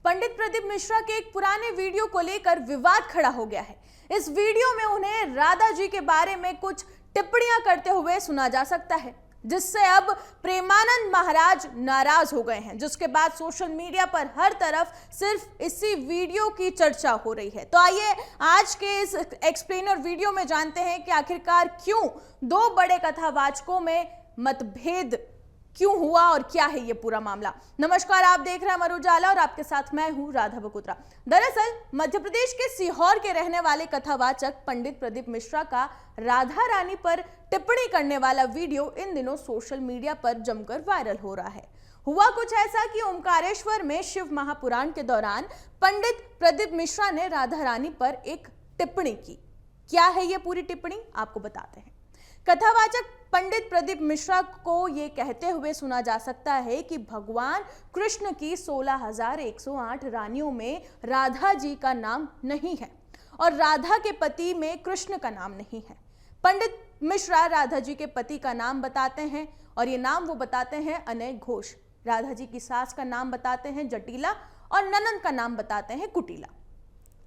पंडित प्रदीप मिश्रा के एक पुराने वीडियो को लेकर विवाद खड़ा हो गया है। इस वीडियो में उन्हें राधा जी के बारे में कुछ टिप्पणियां करते हुए सुना जा सकता है, जिससे अब प्रेमानंद महाराज नाराज हो गए हैं, जिसके बाद सोशल मीडिया पर हर तरफ सिर्फ इसी वीडियो की चर्चा हो रही है। तो आइए आज के इस एक्सप्लेनर वीडियो में जानते हैं कि आखिरकार क्यों दो बड़े कथावाचकों में मतभेद क्यों हुआ और क्या है ये पूरा मामला। नमस्कार, आप देख रहे हैं अमर उजाला और आपके साथ मैं हूं राधा बकुत्रा। दरअसल मध्य प्रदेश के सीहोर के रहने वाले कथावाचक पंडित प्रदीप मिश्रा का राधा रानी पर टिप्पणी करने वाला वीडियो इन दिनों सोशल मीडिया पर जमकर वायरल हो रहा है। हुआ कुछ ऐसा कि ओमकारेश्वर में शिव महापुराण के दौरान पंडित प्रदीप मिश्रा ने राधा रानी पर एक टिप्पणी की। क्या है ये पूरी टिप्पणी, आपको बताते हैं। कथावाचक पंडित प्रदीप मिश्रा को यह कहते हुए सुना जा सकता है कि भगवान कृष्ण की 16,108 रानियों में राधा जी का नाम नहीं है और राधा के पति में कृष्ण का नाम नहीं है। पंडित मिश्रा राधा जी के पति का नाम बताते हैं और ये नाम वो बताते हैं अनय घोष। राधा जी की सास का नाम बताते हैं जटिला और ननंद का नाम बताते हैं कुटिला।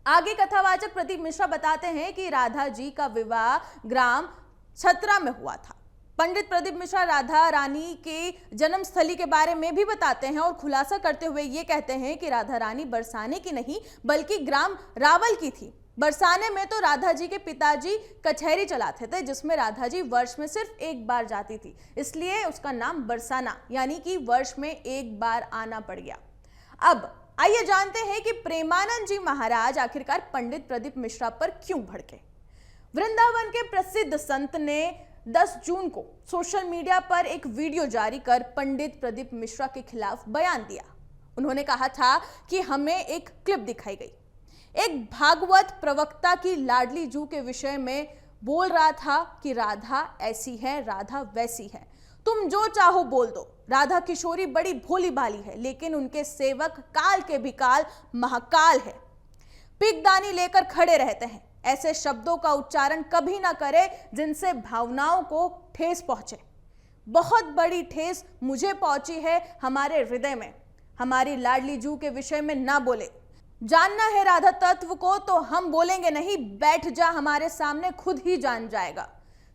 आगे कथावाचक प्रदीप मिश्रा बताते हैं कि राधा जी का विवाह ग्राम छतरा में हुआ था। पंडित प्रदीप मिश्रा राधा रानी के जन्मस्थली के बारे में भी बताते हैं और खुलासा करते हुए ये कहते हैं कि राधा रानी बरसाने की नहीं बल्कि ग्राम रावल की थी। बरसाने में तो राधा जी के पिताजी कचहरी चलाते थे, जिसमें राधा जी वर्ष में सिर्फ एक बार जाती थी, इसलिए उसका नाम बरसाना यानी कि वर्ष में एक बार आना पड़ गया। अब आइए जानते हैं कि प्रेमानंद जी महाराज आखिरकार पंडित प्रदीप मिश्रा पर क्यों भड़के। वृंदावन के प्रसिद्ध संत ने 10 जून को सोशल मीडिया पर एक वीडियो जारी कर पंडित प्रदीप मिश्रा के खिलाफ बयान दिया। उन्होंने कहा था कि हमें एक क्लिप दिखाई गई, एक भागवत प्रवक्ता की लाडली जू के विषय में बोल रहा था कि राधा ऐसी है, राधा वैसी है, तुम जो चाहो बोल दो। राधा किशोरी बड़ी भोली भाली है, लेकिन उनके सेवक काल के भी काल महाकाल है, पिगदानी लेकर खड़े रहते हैं। ऐसे शब्दों का उच्चारण कभी ना करे जिनसे भावनाओं को ठेस पहुंचे। बहुत बड़ी ठेस मुझे पहुंची है हमारे हृदय में। हमारी लाडली जू के विषय में ना बोले। जानना है राधा तत्व को तो हम बोलेंगे नहीं, बैठ जा हमारे सामने खुद ही जान जाएगा।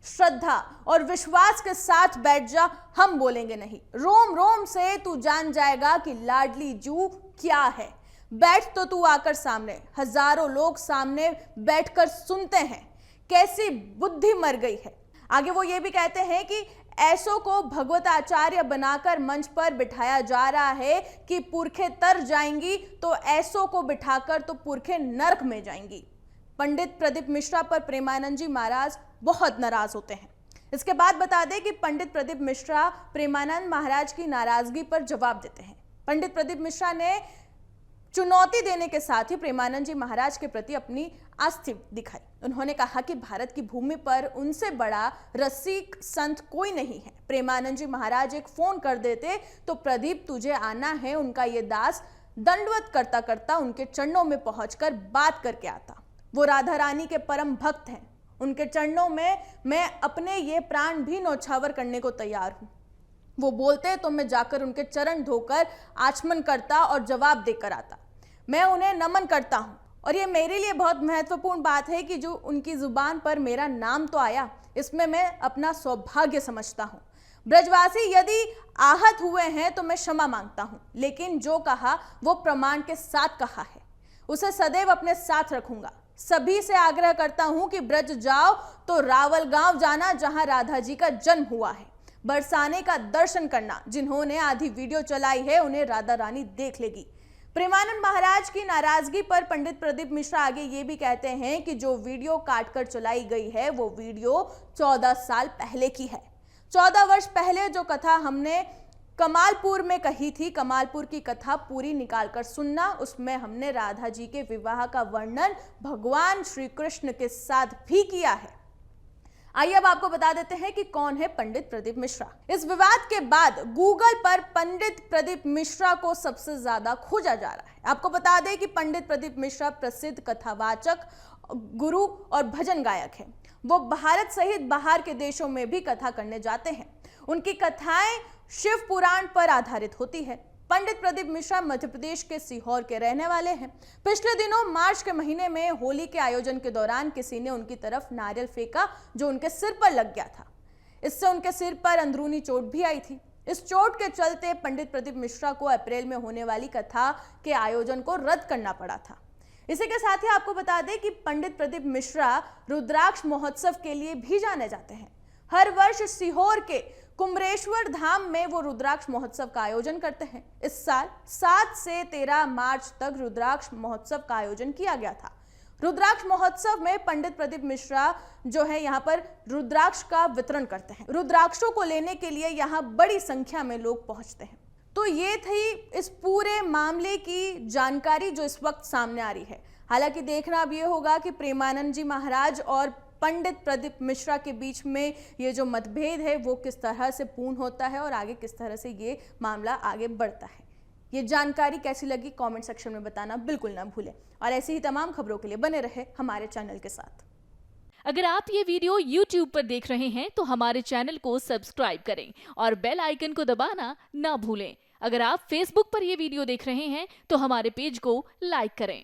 श्रद्धा और विश्वास के साथ बैठ जा, हम बोलेंगे नहीं। रोम रोम से तू जान जाएगा कि लाडली जू क्या है। बैठ तो तू आकर सामने, हजारों लोग सामने बैठकर सुनते हैं। कैसी बुद्धि मर गई है। आगे वो ये भी कहते हैं कि ऐसों को भगवत आचार्य बनाकर मंच पर बिठाया जा रहा है कि पुरखे तर जाएंगी, तो ऐसों को बिठाकर तो पुरखे नरक में जाएंगी। पंडित प्रदीप मिश्रा पर प्रेमानंद जी महाराज बहुत नाराज होते हैं। इसके बाद बता दें कि पंडित प्रदीप मिश्रा प्रेमानंद महाराज की नाराजगी पर जवाब देते हैं। पंडित प्रदीप मिश्रा ने चुनौती देने के साथ ही प्रेमानंद जी महाराज के प्रति अपनी आस्था दिखाई। उन्होंने कहा कि भारत की भूमि पर उनसे बड़ा रसिक संत कोई नहीं है। प्रेमानंद जी महाराज एक फोन कर देते तो प्रदीप तुझे आना है, उनका ये दास दंडवत करता करता उनके चरणों में पहुंचकर बात करके आता। वो राधा रानी के परम भक्त हैं। उनके चरणों में मैं अपने ये प्राण भी न्यौछावर करने को तैयार हूं। वो बोलते तो मैं जाकर उनके चरण धोकर आचमन करता और जवाब देकर आता। मैं उन्हें नमन करता हूं और ये मेरे लिए बहुत महत्वपूर्ण बात है कि जो उनकी जुबान पर मेरा नाम तो आया, इसमें मैं अपना सौभाग्य समझता हूं। ब्रजवासी यदि आहत हुए हैं तो मैं क्षमा मांगता हूं, लेकिन जो कहा वो प्रमाण के साथ कहा है, उसे सदैव अपने साथ रखूंगा। सभी से आग्रह करता हूं कि ब्रज जाओ तो रावल गांव जाना, जहां राधा जी का जन्म हुआ है। बरसाने का दर्शन करना। जिन्होंने आधी वीडियो चलाई है उन्हें राधा रानी देख लेगी। प्रेमानंद महाराज की नाराजगी पर पंडित प्रदीप मिश्रा आगे ये भी कहते हैं कि जो वीडियो काटकर चलाई गई है वो वीडियो 14 साल पहले की है। 14 वर्ष पहले जो कथा हमने कमालपुर में कही थी, कमालपुर की कथा पूरी निकालकर सुनना। उसमें हमने राधा जी के विवाह का वर्णन भगवान श्री कृष्ण के साथ भी किया है। आइए अब आपको बता देते हैं कि कौन है पंडित प्रदीप मिश्रा। इस विवाद के बाद गूगल पर पंडित प्रदीप मिश्रा को सबसे ज्यादा खोजा जा रहा है। आपको बता दें कि पंडित प्रदीप मिश्रा प्रसिद्ध कथावाचक, गुरु और भजन गायक हैं। वो भारत सहित बाहर के देशों में भी कथा करने जाते हैं। उनकी कथाएं शिव पुराण पर आधारित होती है। पंडित प्रदीप मिश्रा मध्य प्रदेश के सीहोर के रहने वाले हैं। पिछले दिनों मार्च के महीने में होली के आयोजन के दौरान किसी ने उनकी तरफ नारियल फेंका जो उनके सिर पर लग गया था। इससे उनके सिर पर अंदरूनी चोट भी आई थी। इस चोट के चलते पंडित प्रदीप मिश्रा को अप्रैल में होने वाली कथा के आयोजन को रद्द करना पड़ा था। इसी के साथ ही आपको बता दें कि पंडित प्रदीप मिश्रा रुद्राक्ष महोत्सव के लिए भी जाने जाते हैं। हर वर्ष सीहोर के कुमरेश्वर धाम में वो रुद्राक्ष महोत्सव का आयोजन करते हैं। इस साल 7 से 13 मार्च तक रुद्राक्ष महोत्सव का आयोजन किया गया था। रुद्राक्ष महोत्सव में पंडित प्रदीप मिश्रा जो है यहाँ पर रुद्राक्ष का वितरण करते हैं। रुद्राक्षों को लेने के लिए यहाँ बड़ी संख्या में लोग पहुंचते हैं। तो ये थी इस पूरे मामले की जानकारी जो इस वक्त सामने आ रही है। हालांकि देखना अब ये होगा कि प्रेमानंद जी महाराज और पंडित प्रदीप मिश्रा के बीच में ये जो मतभेद है वो किस तरह से पूर्ण होता है और आगे किस तरह से ये मामला आगे बढ़ता है। ये जानकारी कैसी लगी कमेंट सेक्शन में बताना बिल्कुल ना भूलें और ऐसी ही तमाम खबरों के लिए बने रहे हमारे चैनल के साथ। अगर आप ये वीडियो YouTube पर देख रहे हैं तो हमारे चैनल को सब्सक्राइब करें और बेल आइकन को दबाना ना भूलें। अगर आप Facebook पर ये वीडियो देख रहे हैं तो हमारे पेज को लाइक करें।